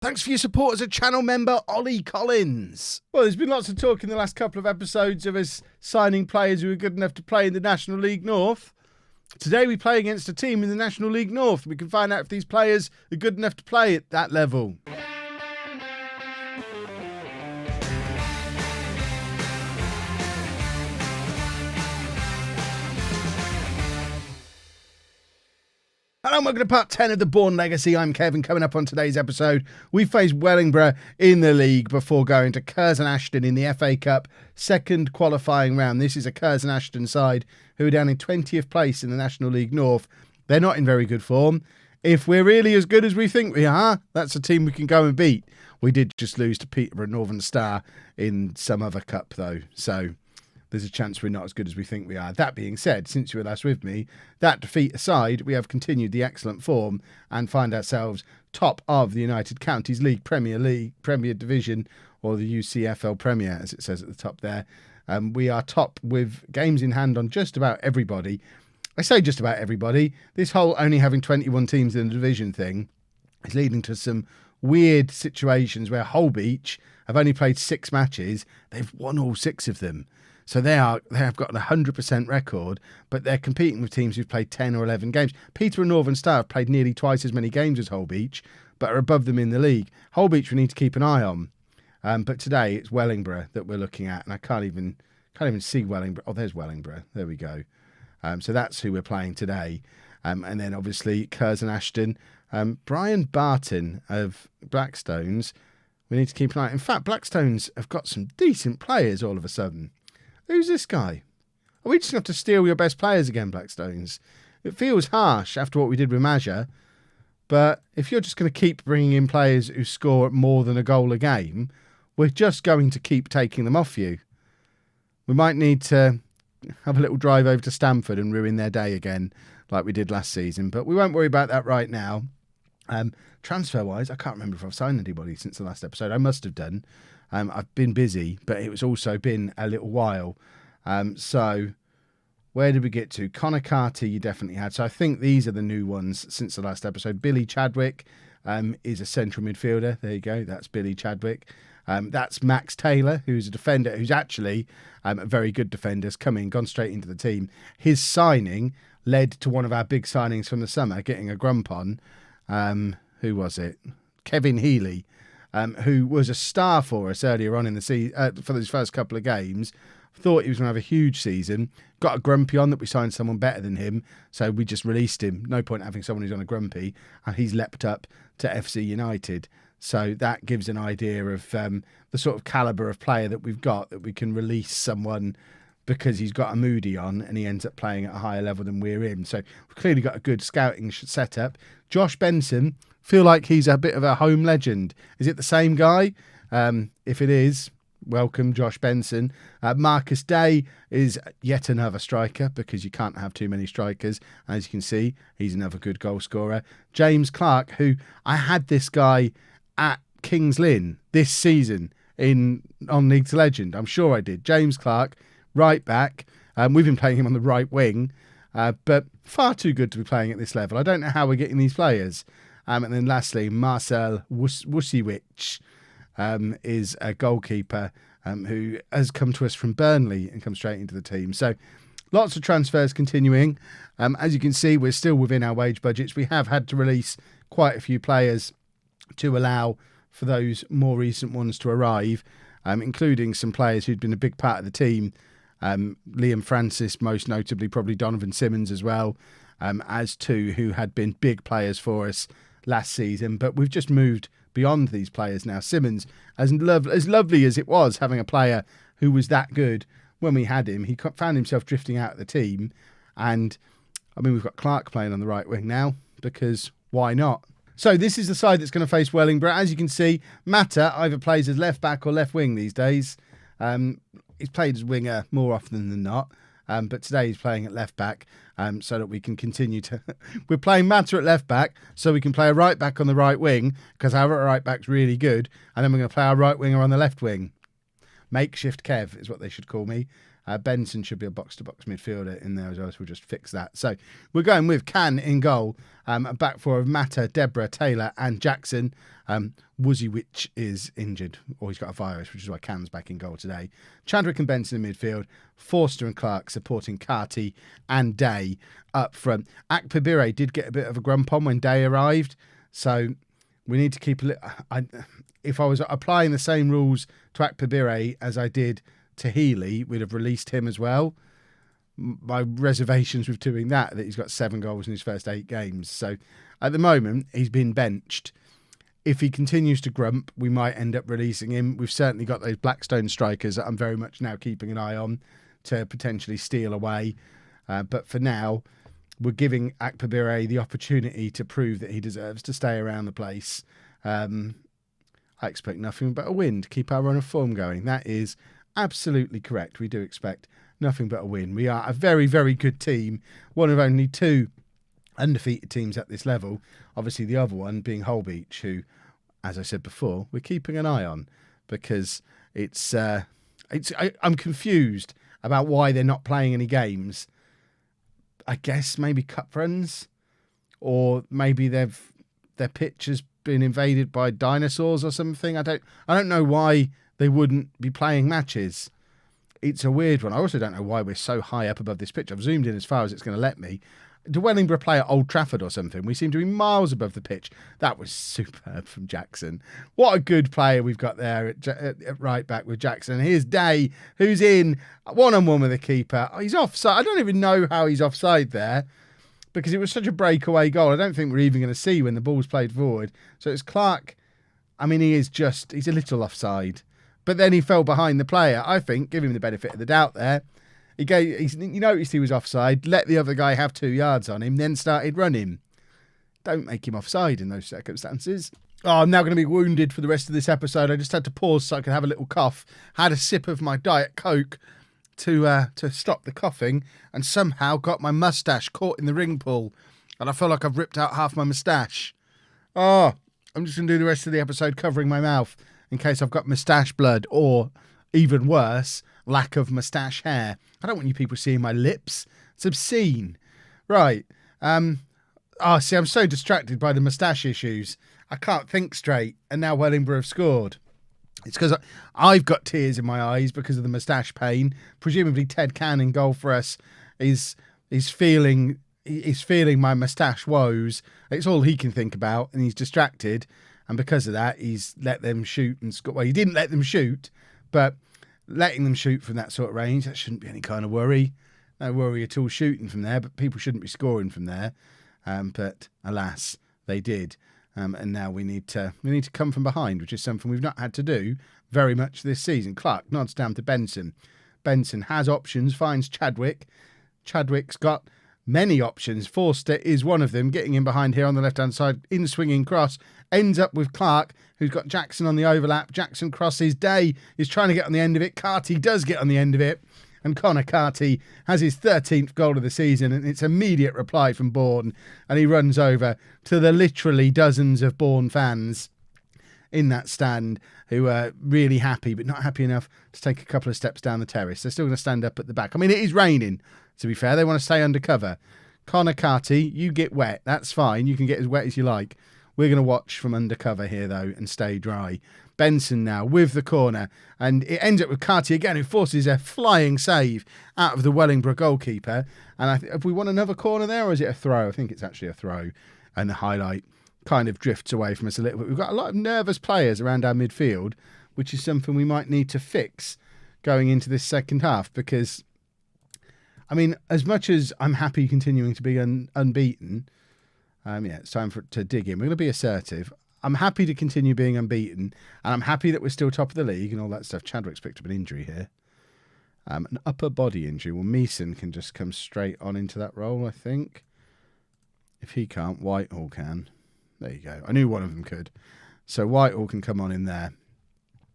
Thanks for your support as a channel member, Ollie Collins. Well, there's been lots of talk in the last couple of episodes of us signing players who are good enough to play in the National League North. Today we play against a team in the National League North. We can find out if these players are good enough to play at that level. Hello and welcome to part 10 of the Bourne Legacy. I'm Kevin. Coming up on today's episode, we face Wellingborough in the league before going to Curzon Ashton in the FA Cup second qualifying round. This is a Curzon Ashton side who are down in 20th place in the National League North. They're not in very good form. If we're really as good as we think we are, that's a team we can go and beat. We did just lose to Peterborough Northern Star in some other cup though, so there's a chance we're not as good as we think we are. That being said, since you were last with me, that defeat aside, we have continued the excellent form and find ourselves top of the United Counties League, Premier Division, or the UCFL Premier, as it says at the top there. We are top with games in hand on just about everybody. I say just about everybody. This whole only having 21 teams in the division thing is leading to some weird situations where Holbeach have only played 6 matches. They've won all 6 of them. So they have got an 100% record, but they're competing with teams who've played 10 or 11 games. Peterborough Northern Star have played nearly twice as many games as Holbeach, but are above them in the league. Holbeach we need to keep an eye on. But today it's Wellingborough that we're looking at, and I can't even see Wellingborough. Oh, there's Wellingborough. There we go. So that's who we're playing today. And then obviously Curzon Ashton. Brian Barton of Blackstones, we need to keep an eye on. In fact, Blackstones have got some decent players all of a sudden. Who's this guy? Are we just going to have to steal your best players again, Blackstones? It feels harsh after what we did with Maja, but if you're just going to keep bringing in players who score more than a goal a game, we're just going to keep taking them off you. We might need to have a little drive over to Stamford and ruin their day again like we did last season, but we won't worry about that right now. Transfer-wise, I can't remember if I've signed anybody since the last episode. I must have done. I've been busy, but it's also been a little while. So where did we get to? Connor Carter you definitely had. So I think these are the new ones since the last episode. Billy Chadwick is a central midfielder. There you go. That's Billy Chadwick. That's Max Taylor, who's a defender, who's actually a very good defender, has gone straight into the team. His signing led to one of our big signings from the summer, getting a grump on. Who was it? Kevin Healy. Who was a star for us earlier on in the season, for those first couple of games. Thought he was going to have a huge season. Got a grumpy on that we signed someone better than him, so we just released him. No point having someone who's on a grumpy, and he's leapt up to FC United. So that gives an idea of the sort of calibre of player that we've got, that we can release someone because he's got a moody on and he ends up playing at a higher level than we're in. So we've clearly got a good scouting setup. Josh Benson, feel like he's a bit of a home legend. Is it the same guy? If it is, welcome Josh Benson. Marcus Day is yet another striker because you can't have too many strikers. As you can see, he's another good goal scorer. James Clark, who I had this guy at Kings Lynn this season on League to Legend. I'm sure I did. James Clark, right back. We've been playing him on the right wing, but far too good to be playing at this level. I don't know how we're getting these players. And then lastly, Marcel Wusiewicz is a goalkeeper who has come to us from Burnley and come straight into the team. So lots of transfers continuing. As you can see, we're still within our wage budgets. We have had to release quite a few players to allow for those more recent ones to arrive, including some players who'd been a big part of the team. Liam Francis, most notably, probably Donovan Simmons as well, as two who had been big players for us last season. But we've just moved beyond these players now. Simmons, as lovely as it was having a player who was that good when we had him, he found himself drifting out of the team. And I mean, we've got Clark playing on the right wing now because why not? So this is the side that's going to face Wellingborough. As you can see, Mata either plays as left back or left wing these days. He's played as winger more often than not, but today he's playing at left back so that we can continue to... We're playing Mata at left back so we can play a right back on the right wing because our right back's really good, and then we're going to play our right winger on the left wing. Makeshift Kev is what they should call me. Benson should be a box-to-box midfielder in there as well, so we'll just fix that. So we're going with Can in goal, a back four of Mata, Deborah, Taylor and Jackson. Wuziewicz is injured, or he's got a virus, which is why Can's back in goal today. Chadwick and Benson in midfield, Forster and Clark supporting Carty and Day up front. Akpabire did get a bit of a grump on when Day arrived, so we need to keep if I was applying the same rules to Akpabire as I did to Healy, we'd have released him as well. My reservations with doing that he's got 7 goals in his first 8 games. So at the moment, he's been benched. If he continues to grump, we might end up releasing him. We've certainly got those Blackstone strikers that I'm very much now keeping an eye on to potentially steal away. But for now, we're giving Akpabire the opportunity to prove that he deserves to stay around the place. I expect nothing but a win to keep our run of form going. That is absolutely correct. We do expect nothing but a win. We are a very, very good team. One of only 2 undefeated teams at this level. Obviously, the other one being Holbeach, who, as I said before, we're keeping an eye on because I'm confused about why they're not playing any games. I guess maybe cup runs, or maybe their pitch has been invaded by dinosaurs or something. I don't know why they wouldn't be playing matches. It's a weird one. I also don't know why we're so high up above this pitch. I've zoomed in as far as it's going to let me. Do Wellingborough play at Old Trafford or something? We seem to be miles above the pitch. That was superb from Jackson. What a good player we've got there at right back with Jackson. Here's Day, who's in one-on-one with the keeper. He's offside. I don't even know how he's offside there because it was such a breakaway goal. I don't think we're even going to see when the ball's played forward. So it's Clark. I mean, he's a little offside. But then he fell behind the player. I think, give him the benefit of the doubt there. He noticed he was offside, let the other guy have 2 yards on him, then started running. Don't make him offside in those circumstances. Oh, I'm now going to be wounded for the rest of this episode. I just had to pause so I could have a little cough. Had a sip of my Diet Coke to stop the coughing, and somehow got my moustache caught in the ring pull. And I feel like I've ripped out half my moustache. Oh, I'm just going to do the rest of the episode covering my mouth in case I've got moustache blood or, even worse, lack of moustache hair. I don't want you people seeing my lips. It's obscene. Right. I'm so distracted by the moustache issues. I can't think straight. And now Wellingborough have scored. It's because I've got tears in my eyes because of the moustache pain. Presumably Ted Can in goal for us is feeling my moustache woes. It's all he can think about, and he's distracted. And because of that, he's let them shoot and score. Well, he didn't let them shoot, but letting them shoot from that sort of range, that shouldn't be any kind of worry. No worry at all shooting from there, but people shouldn't be scoring from there. But alas, they did. And now we need to come from behind, which is something we've not had to do very much this season. Clark nods down to Benson. Benson has options, finds Chadwick. Chadwick's got many options. Forster is one of them, getting in behind here on the left-hand side, in swinging cross. Ends up with Clark, who's got Jackson on the overlap. Jackson crosses. Day is trying to get on the end of it. Carty does get on the end of it. And Connor Carty has his 13th goal of the season, and it's immediate reply from Bourne. And he runs over to the literally dozens of Bourne fans in that stand who are really happy, but not happy enough to take a couple of steps down the terrace. They're still going to stand up at the back. I mean, it is raining, to be fair. They want to stay undercover. Connor Carty, you get wet. That's fine. You can get as wet as you like. We're going to watch from undercover here, though, and stay dry. Benson now with the corner, and it ends up with Carty again, who forces a flying save out of the Wellingborough goalkeeper. And have we won another corner there, or is it a throw? I think it's actually a throw, and the highlight kind of drifts away from us a little bit. We've got a lot of nervous players around our midfield, which is something we might need to fix going into this second half, because, I mean, as much as I'm happy continuing to be unbeaten, it's time to dig in. We're going to be assertive. I'm happy to continue being unbeaten, and I'm happy that we're still top of the league and all that stuff. Chadwick's picked up an injury here. An upper body injury. Well, Meeson can just come straight on into that role, I think. If he can't, Whitehall can. There you go. I knew one of them could. So Whitehall can come on in there.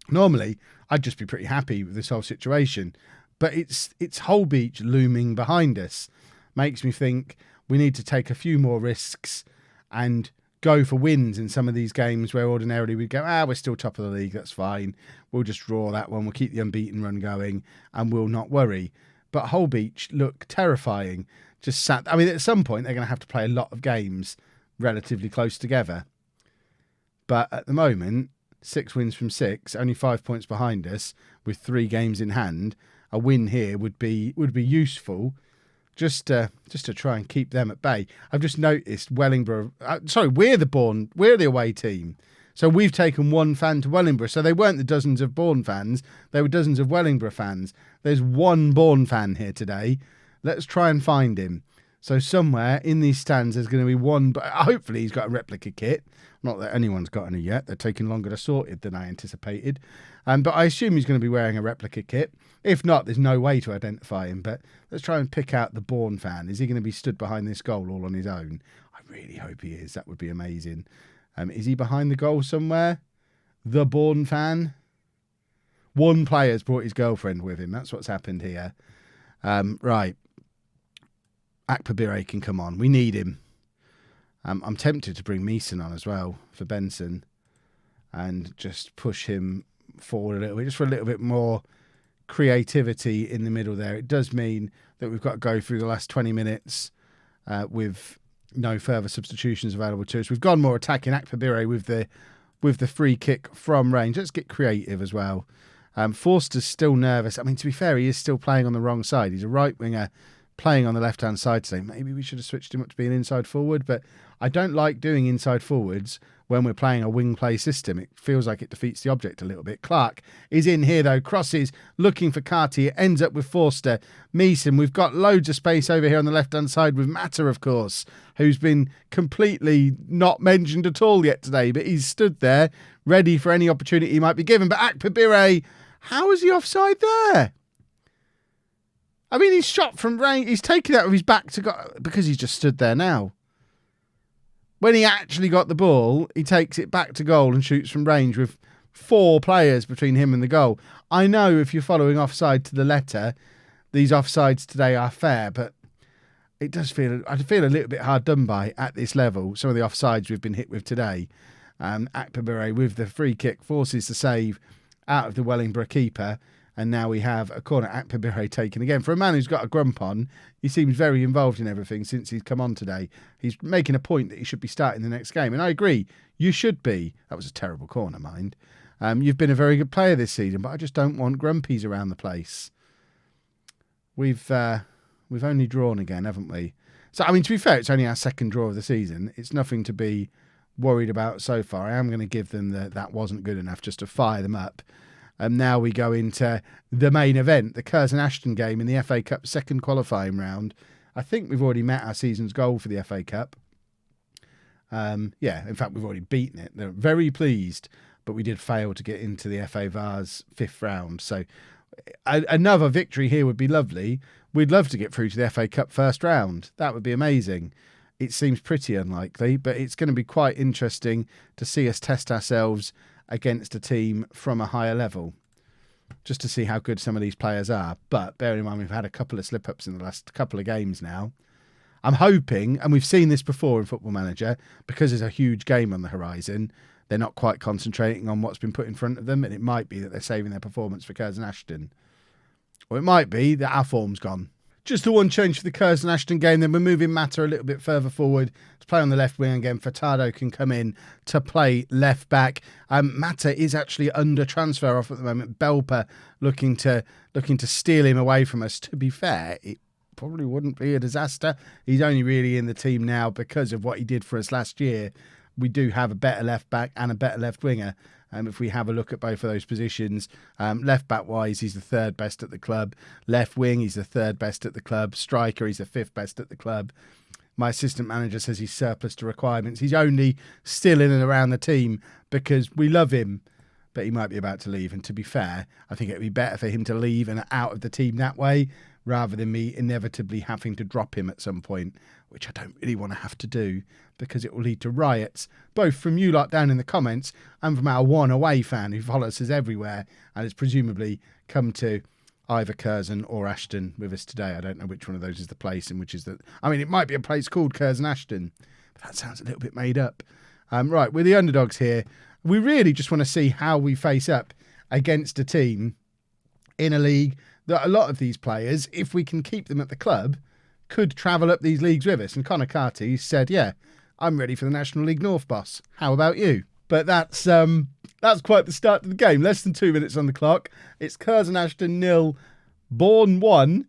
Normally, I'd just be pretty happy with this whole situation, but it's Holbeach looming behind us. Makes me think we need to take a few more risks and go for wins in some of these games where ordinarily we'd go, we're still top of the league, that's fine. We'll just draw that one. We'll keep the unbeaten run going and we'll not worry. But Holbeach look terrifying. Just sat. I mean, at some point, they're going to have to play a lot of games relatively close together. But at the moment, 6 wins from 6, only 5 points behind us with 3 games in hand. A win here would be useful just to try and keep them at bay. I've just noticed Wellingborough. We're the away team. So we've taken 1 fan to Wellingborough. So they weren't the dozens of Bourne fans. They were dozens of Wellingborough fans. There's 1 Bourne fan here today. Let's try and find him. So somewhere in these stands, there's going to be 1. But hopefully he's got a replica kit. Not that anyone's got any yet. They're taking longer to sort it than I anticipated. But I assume he's going to be wearing a replica kit. If not, there's no way to identify him. But let's try and pick out the Bourne fan. Is he going to be stood behind this goal all on his own? I really hope he is. That would be amazing. Is he behind the goal somewhere? The Bourne fan? 1 player's brought his girlfriend with him. That's what's happened here. Right. Akpabire can come on. We need him. I'm tempted to bring Meeson on as well for Benson and just push him forward a little bit, just for a little bit more creativity in the middle there. It does mean that we've got to go through the last 20 minutes with no further substitutions available to us. We've gone more attacking. Akpabire with the free kick from range. Let's get creative as well. Forster's still nervous. I mean, to be fair, he is still playing on the wrong side. He's a right winger playing on the left-hand side today. Maybe we should have switched him up to being inside forward, but I don't like doing inside forwards when we're playing a wing play system. It feels like it defeats the object a little bit. Clark is in here though, crosses, looking for Carty. It ends up with Forster. Meeson, we've got loads of space over here on the left-hand side with Matter, of course, who's been completely not mentioned at all yet today, but he's stood there ready for any opportunity he might be given. But Akpabire, how is he offside there? I mean, he's shot from range. He's taken out of his back to go because he's just stood there now. When he actually got the ball, he takes it back to goal and shoots from range with 4 players between him and the goal. I know if you're following offside to the letter, these offsides today are fair, but I feel a little bit hard done by at this level. Some of the offsides we've been hit with today. Akpabire with the free kick forces the save out of the Wellingborough keeper. And now we have a corner. Akpabire taken again. For a man who's got a grump on, he seems very involved in everything since he's come on today. He's making a point that he should be starting the next game. And I agree, you should be. That was a terrible corner, mind. You've been a very good player this season, but I just don't want grumpies around the place. We've only drawn again, haven't we? So, I mean, to be fair, it's only our 2nd draw of the season. It's nothing to be worried about so far. I am going to give them that wasn't good enough just to fire them up. And now we go into the main event, the Curzon Ashton game in the FA Cup 2nd qualifying round. I think we've already met our season's goal for the FA Cup. In fact, we've already beaten it. They're very pleased, but we did fail to get into the FA Vars 5th round. So another victory here would be lovely. We'd love to get through to the FA Cup 1st round. That would be amazing. It seems pretty unlikely, but it's going to be quite interesting to see us test ourselves against a team from a higher level, just to see how good some of these players are. But bearing in mind, we've had a couple of slip-ups in the last couple of games now. I'm hoping, and we've seen this before in Football Manager, because there's a huge game on the horizon, they're not quite concentrating on what's been put in front of them, and it might be that they're saving their performance for Curzon Ashton. Or it might be that our form's gone. Just the one change for the Curzon Ashton game. Then we're moving Matter a little bit further forward to play on the left wing again. Furtado can come in to play left back. Matter is actually under transfer off at the moment. Belper looking to steal him away from us. To be fair, it probably wouldn't be a disaster. He's only really in the team now because of what he did for us last year. We do have a better left back and a better left winger. If we have a look at both of those positions, left back wise, he's the 3rd best at the club. Left wing, he's the 3rd best at the club. Striker, he's the 5th best at the club. My assistant manager says he's surplus to requirements. He's only still in and around the team because we love him, but he might be about to leave. And to be fair, I think it would be better for him to leave and out of the team that way rather than me inevitably having to drop him at some point, which I don't really want to have to do because it will lead to riots, both from you lot down in the comments and from our one away fan who follows us everywhere and has presumably come to either Curzon or Ashton with us today. I don't know which one of those is the place and which is the... I mean, it might be a place called Curzon Ashton, but that sounds a little bit made up. Right, we're the underdogs here. We really just want to see how we face up against a team in a league that a lot of these players, if we can keep them at the club, could travel up these leagues with us. And Connor Carty said, yeah, I'm ready for the National League North, boss. How about you? But that's quite the start of the game. Less than 2 minutes on the clock. It's Curzon Ashton 0, Bourne 1.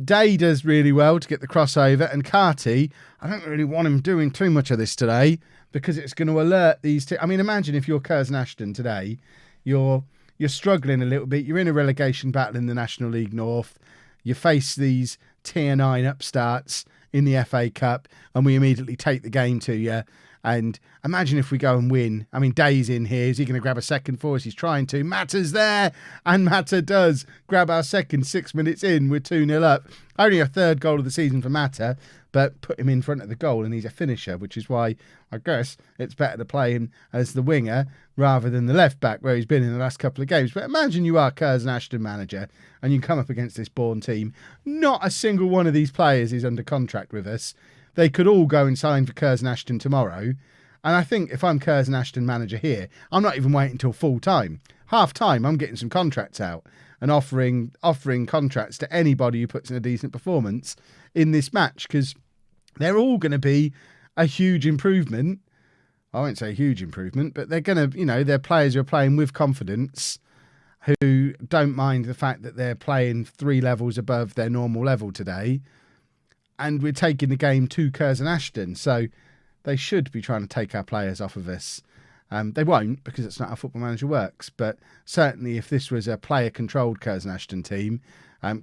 Day does really well to get the crossover, and Carty, I don't really want him doing too much of this today because it's going to alert these two. I mean, imagine if you're Curzon Ashton today, you're struggling a little bit. You're in a relegation battle in the National League North. You face these Tier 9 upstarts in the FA Cup, and we immediately take the game to you. And imagine if we go and win. I mean, Day's in here. Is he going to grab a second for us? He's trying to. Matter's there. And Matter does grab our second 6 minutes in. We're 2-0 up. Only a third goal of the season for Matter, but put him in front of the goal and he's a finisher, which is why I guess it's better to play him as the winger rather than the left back where he's been in the last couple of games. But imagine you are Curzon Ashton manager and you come up against this Bourne team. Not a single one of these players is under contract with us. They could all go and sign for Curzon Ashton tomorrow. And I think if I'm Curzon Ashton manager here, I'm not even waiting until full time. Half time, I'm getting some contracts out and offering contracts to anybody who puts in a decent performance in this match, because they're all going to be a huge improvement. I won't say huge improvement, but they're going to, they're players who are playing with confidence, who don't mind the fact that they're playing 3 levels above their normal level today. And we're taking the game to Curzon Ashton. So they should be trying to take our players off of us. They won't, because it's not how Football Manager works. But certainly if this was a player-controlled Curzon Ashton team,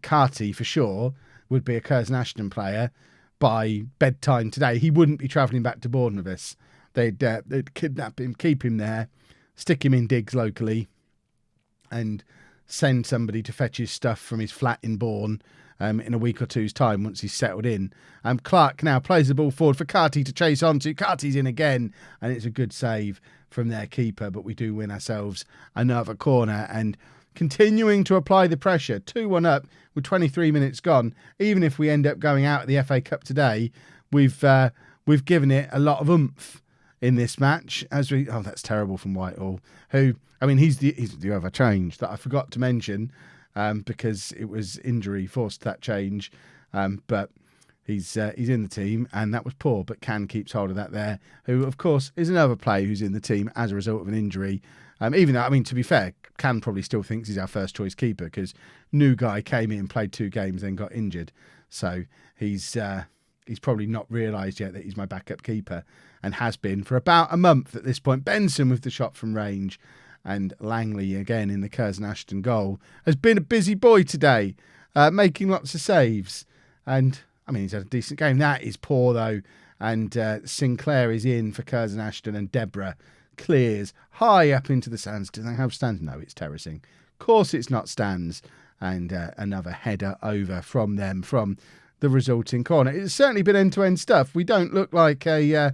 Carty, for sure, would be a Curzon Ashton player by bedtime today. He wouldn't be travelling back to Bourne with us. They'd kidnap him, keep him there, stick him in digs locally, and send somebody to fetch his stuff from his flat in Bourne in a week or two's time once he's settled in. Clark now plays the ball forward for Carty to chase on to. Carty's in again, and it's a good save from their keeper, but we do win ourselves another corner and continuing to apply the pressure. 2-1 up with 23 minutes gone. Even if we end up going out of the FA Cup today, we've given it a lot of oomph in this match. That's terrible from Whitehall, who, I mean, he's the other change that I forgot to mention, because it was injury forced that change, but he's in the team, and that was poor. But Can keeps hold of that there, who of course is another player who's in the team as a result of an injury. Even though, I mean, to be fair, Can probably still thinks he's our first choice keeper because new guy came in, played 2 games, then got injured, so he's probably not realised yet that he's my backup keeper and has been for about a month at this point. Benson with the shot from range. And Langley, again, in the Curzon Ashton goal, has been a busy boy today, making lots of saves. And, I mean, he's had a decent game. That is poor, though. And Sinclair is in for Curzon Ashton, and Deborah clears high up into the stands. Do they have stands? No, it's terracing. Of course it's not stands. And another header over from them from the resulting corner. It's certainly been end-to-end stuff. We don't look like a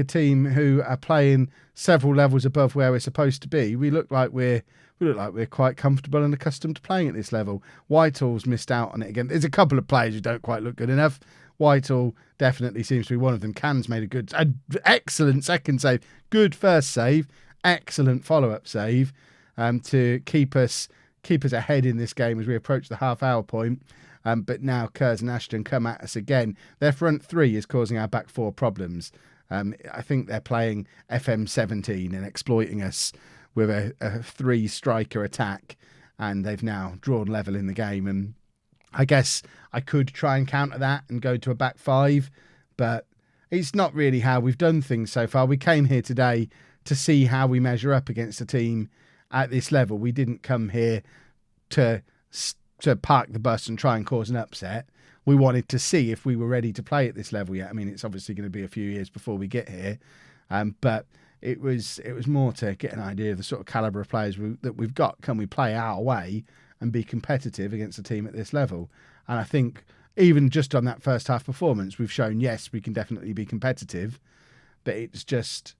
team who are playing several levels above where we're supposed to be. We look like we're quite comfortable and accustomed to playing at this level. Whitehall's missed out on it again. There's a couple of players who don't quite look good enough. Whitehall definitely seems to be one of them. Can's made an excellent second save, good first save, excellent follow-up save to keep us ahead in this game as we approach the half-hour point. But now Curzon Ashton come at us again. Their front 3 is causing our back 4 problems. I think they're playing FM17 and exploiting us with a 3-striker attack, and they've now drawn level in the game. And I guess I could try and counter that and go to a back 5, but it's not really how we've done things so far. We came here today to see how we measure up against a team at this level. We didn't come here to park the bus and try and cause an upset. We wanted to see if we were ready to play at this level yet. I mean, it's obviously going to be a few years before we get here, but it was more to get an idea of the sort of calibre of players that we've got. Can we play our way and be competitive against a team at this level? And I think even just on that first half performance, we've shown, yes, we can definitely be competitive, but it's just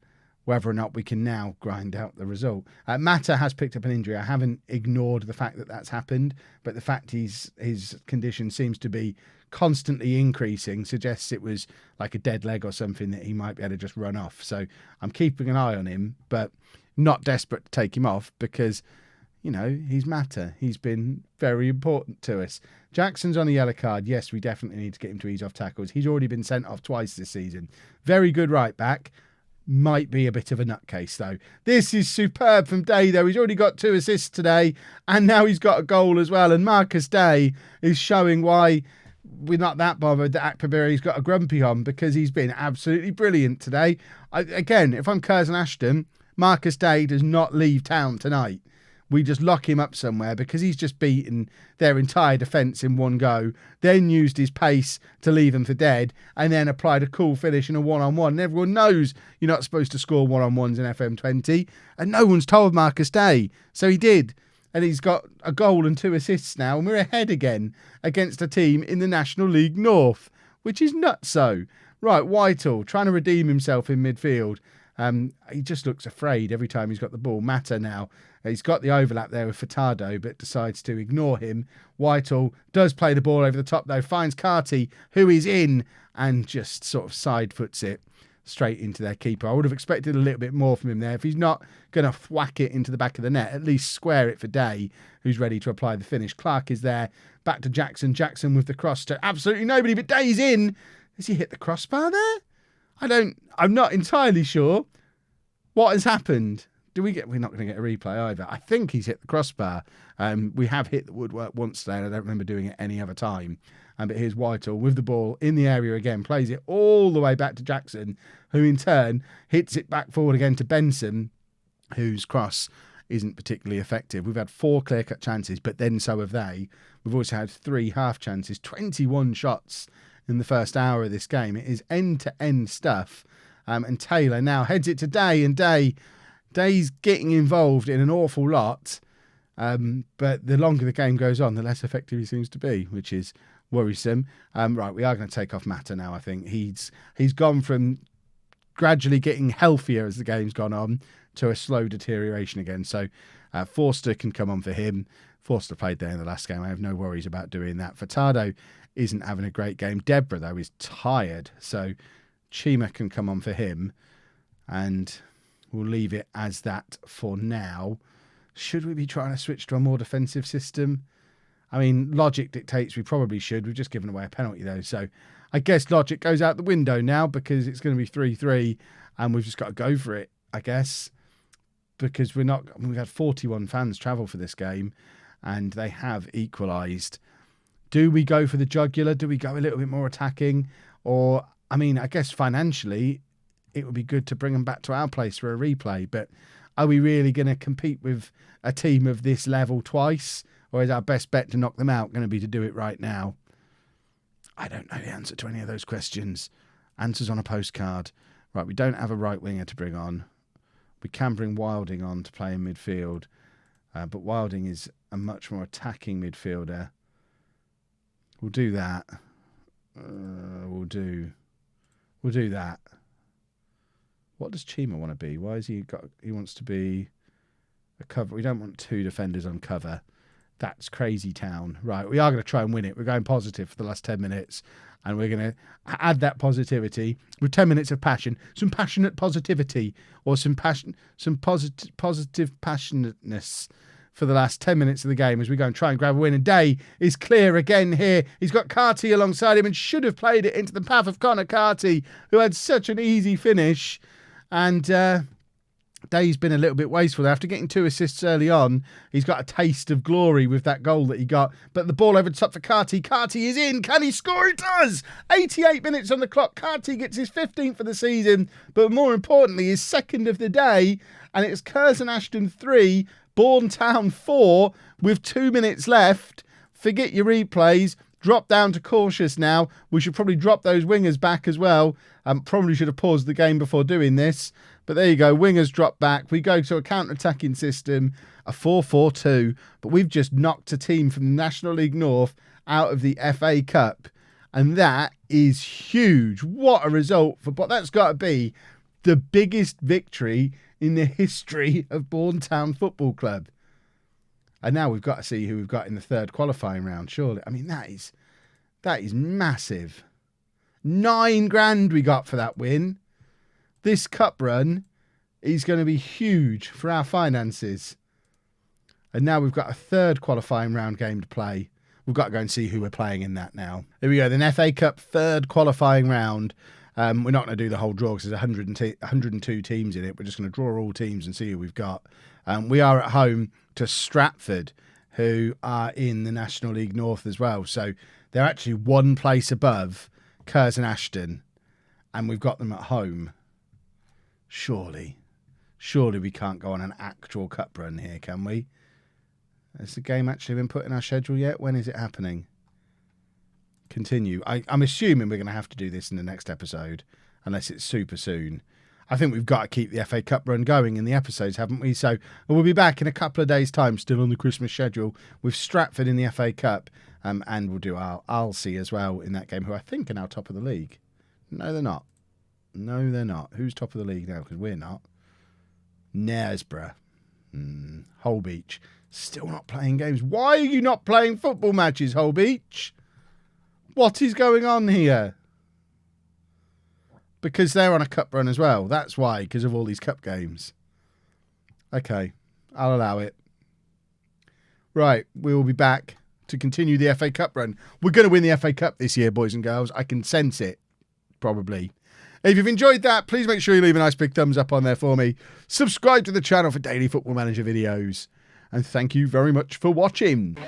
whether or not we can now grind out the result. Mata has picked up an injury. I haven't ignored the fact that that's happened, but the fact his condition seems to be constantly increasing suggests it was like a dead leg or something that he might be able to just run off. So I'm keeping an eye on him, but not desperate to take him off because, you know, he's Mata. He's been very important to us. Jackson's on a yellow card. Yes, we definitely need to get him to ease off tackles. He's already been sent off twice this season. Very good right back. Might be a bit of a nutcase, though. This is superb from Day, though. He's already got 2 assists today, and now he's got a goal as well. And Marcus Day is showing why we're not that bothered that Akpabiri's got a grumpy on, because he's been absolutely brilliant today. Again, if I'm Curzon Ashton, Marcus Day does not leave town tonight. We just lock him up somewhere because he's just beaten their entire defence in one go, then used his pace to leave them for dead, and then applied a cool finish in a one-on-one. And everyone knows you're not supposed to score one-on-ones in FM20, and no one's told Marcus Day. So he did, and he's got a goal and 2 assists now, and we're ahead again against a team in the National League North, which is nutso. Right, Whitehall trying to redeem himself in midfield. He just looks afraid every time he's got the ball. Mata now, he's got the overlap there with Furtado, but decides to ignore him. Whitehall does play the ball over the top, though, finds Carty, who is in, and just sort of side foots it straight into their keeper. I would have expected a little bit more from him there. If he's not going to whack it into the back of the net, at least square it for Day, who's ready to apply the finish. Clark is there, back to Jackson. Jackson with the cross to absolutely nobody, but Day's in. Has he hit the crossbar there? I'm not entirely sure what has happened. We're not going to get a replay either. I think he's hit the crossbar. We have hit the woodwork once today, and I don't remember doing it any other time. But here's Whitehall with the ball in the area again, plays it all the way back to Jackson, who in turn hits it back forward again to Benson, whose cross isn't particularly effective. We've had 4 clear-cut chances, but then so have they. We've also had 3 half chances, 21 shots in the first hour of this game. It is end-to-end stuff. And Taylor now heads it to Day, and Day's getting involved in an awful lot. But the longer the game goes on, the less effective he seems to be, which is worrisome. Right, we are going to take off Mata now, I think. He's gone from gradually getting healthier as the game's gone on to a slow deterioration again. So Forster can come on for him. Forster played there in the last game. I have no worries about doing that. Furtado isn't having a great game. Deborah, though, is tired. So Chima can come on for him. And we'll leave it as that for now. Should we be trying to switch to a more defensive system? I mean, logic dictates we probably should. We've just given away a penalty, though. So I guess logic goes out the window now because it's going to be 3-3 and we've just got to go for it, I guess. Because we've had 41 fans travel for this game and they have equalised. Do we go for the jugular? Do we go a little bit more attacking? Or, I mean, I guess financially it would be good to bring them back to our place for a replay. But are we really going to compete with a team of this level twice? Or is our best bet to knock them out going to be to do it right now? I don't know the answer to any of those questions. Answers on a postcard. Right, we don't have a right winger to bring on. We can bring Wilding on to play in midfield. But Wilding is a much more attacking midfielder. We'll do that. We'll do that. What does Chima want to be? Why has he wants to be a cover. We don't want 2 defenders on cover. That's crazy town. Right, we are going to try and win it. We're going positive for the last 10 minutes. And we're going to add that positivity with 10 minutes of passion. Some passionate positivity or some positive passionateness for the last 10 minutes of the game as we go and try and grab a win. And Day is clear again here. He's got Carty alongside him and should have played it into the path of Connor Carty, who had such an easy finish. And Day's been a little bit wasteful there. After getting 2 assists early on, he's got a taste of glory with that goal that he got. But the ball over the top for Carty. Carty is in. Can he score? He does! 88 minutes on the clock. Carty gets his 15th of the season, but more importantly, his 2nd of the day. And it's Curzon Ashton 3, Bourne Town 4 with 2 minutes left. Forget your replays. Drop down to cautious now. We should probably drop those wingers back as well. Probably should have paused the game before doing this. But there you go. Wingers drop back. We go to a counter-attacking system, a 4-4-2. But we've just knocked a team from the National League North out of the FA Cup. And that is huge. What a result for... But that's got to be the biggest victory in the history of Bourne Town Football Club. And now we've got to see who we've got in the third qualifying round, surely. I mean, that is massive. 9 grand we got for that win. This cup run is going to be huge for our finances. And now we've got a third qualifying round game to play. We've got to go and see who we're playing in that now. Here we go, the FA Cup third qualifying round. We're not going to do the whole draw because there's 102 teams in it. We're just going to draw all teams and see who we've got. We are at home to Stratford, who are in the National League North as well. So they're actually one place above Curzon Ashton, and we've got them at home. Surely we can't go on an actual cup run here, can we? Has the game actually been put in our schedule yet? When is it happening? Continue. I'm assuming we're going to have to do this in the next episode, unless it's super soon. I think we've got to keep the FA Cup run going in the episodes, haven't we? So we'll be back in a couple of days' time, still on the Christmas schedule, with Stratford in the FA Cup, and we'll do our Alsea as well in that game, who I think are now top of the league. No, they're not. No, they're not. Who's top of the league now? Because we're not. Knaresborough. Holbeach. Still not playing games. Why are you not playing football matches, Holbeach? What is going on here? Because they're on a cup run as well. That's why, because of all these cup games. Okay, I'll allow it. Right, we will be back to continue the FA Cup run. We're going to win the FA Cup this year, boys and girls. I can sense it, probably. If you've enjoyed that, please make sure you leave a nice big thumbs up on there for me. Subscribe to the channel for daily Football Manager videos. And thank you very much for watching.